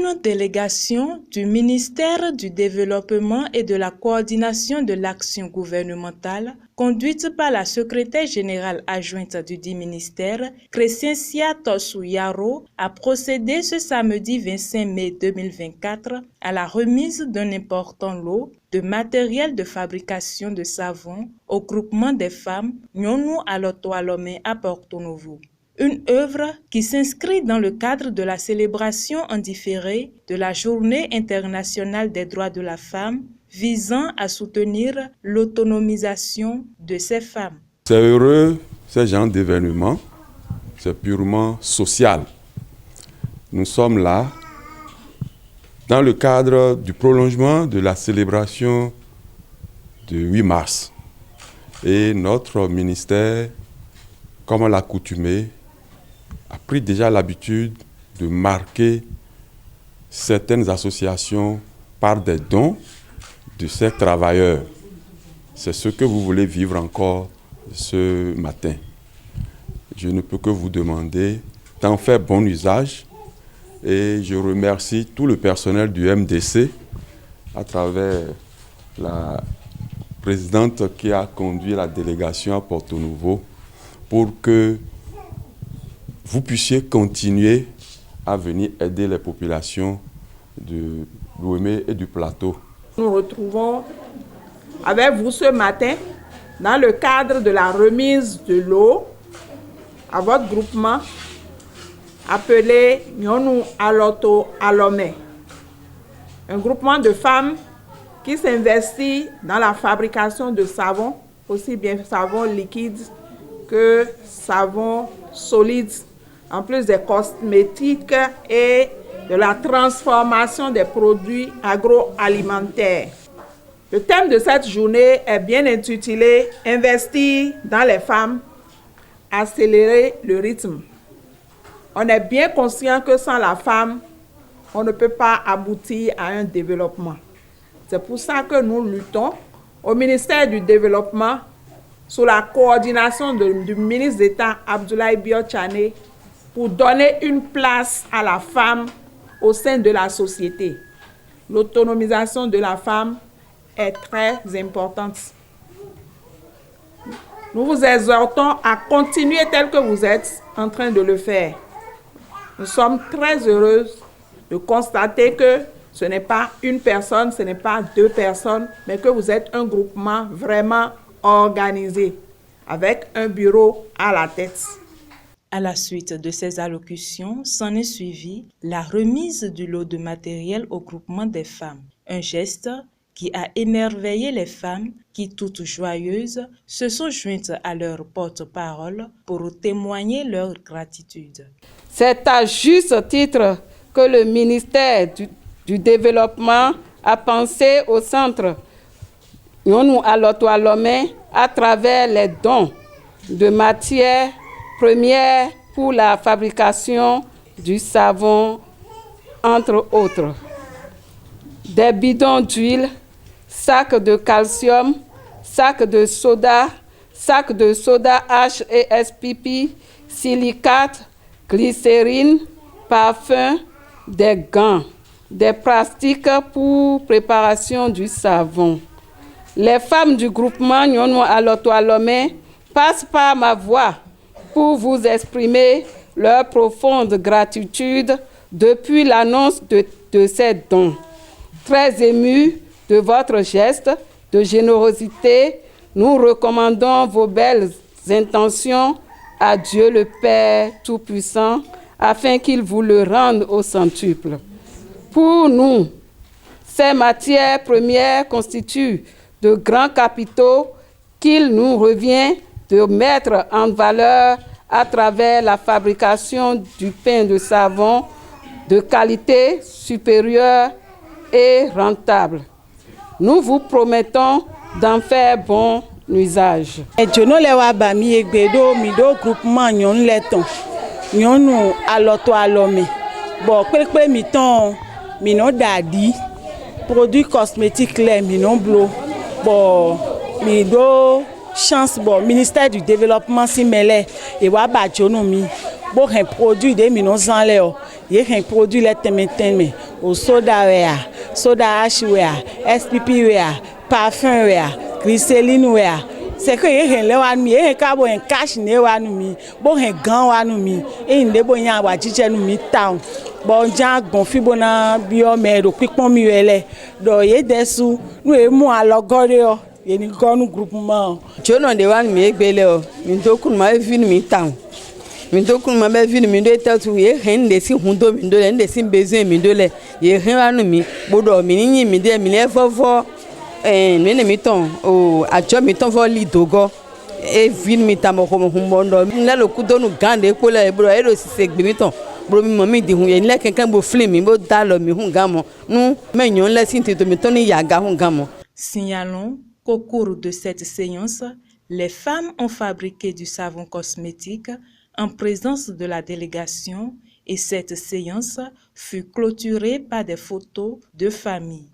Une délégation du ministère du Développement et de la Coordination de l'action gouvernementale, conduite par la secrétaire générale adjointe du dit ministère, Crescencia Tossou Yaro, a procédé ce samedi 25 mai 2024 à la remise d'un important lot de matériel de fabrication de savon au groupement des femmes Nyonou Alotoalome à Porto Novo. Une œuvre qui s'inscrit dans le cadre de la célébration en différé de la Journée internationale des droits de la femme visant à soutenir l'autonomisation de ces femmes. C'est heureux, ce genre d'événement, c'est purement social. Nous sommes là dans le cadre du prolongement de la célébration du 8 mars. Et notre ministère, comme à l'accoutumée, a pris déjà l'habitude de marquer certaines associations par des dons de ces travailleurs. C'est ce que vous voulez vivre encore ce matin. Je ne peux que vous demander d'en faire bon usage et je remercie tout le personnel du MDC à travers la présidente qui a conduit la délégation à Porto Novo pour que vous puissiez continuer à venir aider les populations de Lomé et du plateau. Nous retrouvons avec vous ce matin dans le cadre de la remise de l'eau à votre groupement appelé Nyonou Alotoalome, un groupement de femmes qui s'investit dans la fabrication de savon, aussi bien savon liquide que savon solide, en plus des cosmétiques et de la transformation des produits agroalimentaires. Le thème de cette journée est bien intitulé « Investir dans les femmes, accélérer le rythme ». On est bien conscient que sans la femme, on ne peut pas aboutir à un développement. C'est pour ça que nous luttons au ministère du Développement sous la coordination du ministre d'État Abdoulaye Biotchane pour donner une place à la femme au sein de la société. L'autonomisation de la femme est très importante. Nous vous exhortons à continuer tel que vous êtes en train de le faire. Nous sommes très heureuses de constater que ce n'est pas une personne, ce n'est pas deux personnes, mais que vous êtes un groupement vraiment organisé, avec un bureau à la tête. À la suite de ces allocutions, s'en est suivi la remise du lot de matériel au groupement des femmes. Un geste qui a émerveillé les femmes qui, toutes joyeuses, se sont jointes à leur porte-parole pour témoigner leur gratitude. C'est à juste titre que le ministère du Développement a pensé au centre Nyonou Alotoalome à travers les dons de matières premières pour la fabrication du savon, entre autres. Des bidons d'huile, sacs de calcium, sacs de soda H et SPP, silicates, glycérine, parfums, des gants, des plastiques pour préparation du savon. Les femmes du groupement Nyonou Alotoalome passent par ma voix pour vous exprimer leur profonde gratitude depuis l'annonce de ces dons. Très émus de votre geste de générosité, nous recommandons vos belles intentions à Dieu le Père Tout-Puissant, afin qu'il vous le rende au centuple. Pour nous, ces matières premières constituent de grands capitaux qu'il nous revient de mettre en valeur à travers la fabrication du pain de savon de qualité supérieure et rentable. Nous vous promettons d'en faire bon usage. Nyonou Alotoalome. Bon, quelques mitons, minon dadi, produits cosmétiques les minon blo. Bon, mido chance bon ministère du développement si mêlé et wa ba jonomi. Bon, un produit de minon zanleo. Il y a un produit les temeteme. au soda wear, soda ash wear, SPP wear, parfum wear, glycéline wear. C'est que yé le wa mi yé ka bo en cash ne wa nu mi bo hen gan wa nu mi e nde bo yan wa jije nu mi town bo jan gon fi bona bi o me ro pipon mi wele do ye desu nu e mu alogore o ye ni gonu groupement jono de wa mi egbele o mi to kun ma fi nu mi town mi to kun ma be fi nu mi do tatu ye hen de si hundo mi do le nde si besoin mi do le ye hen wa nu mi bodo mi ni mi de mi le fofo nene miton o ajo miton fo li dogo e vin mitamo ko humbondo na lo kudonu gande ko le bro e ro si se gbe miton bro mi mami di hun ye le kenkan bo film mi bo dalo mi hun gamo nu menyon le sin tito miton ni yaga hun gamo. Signalons qu'au cours de cette séance, les femmes ont fabriqué du savon cosmétique en présence de la délégation et cette séance fut clôturée par des photos de famille.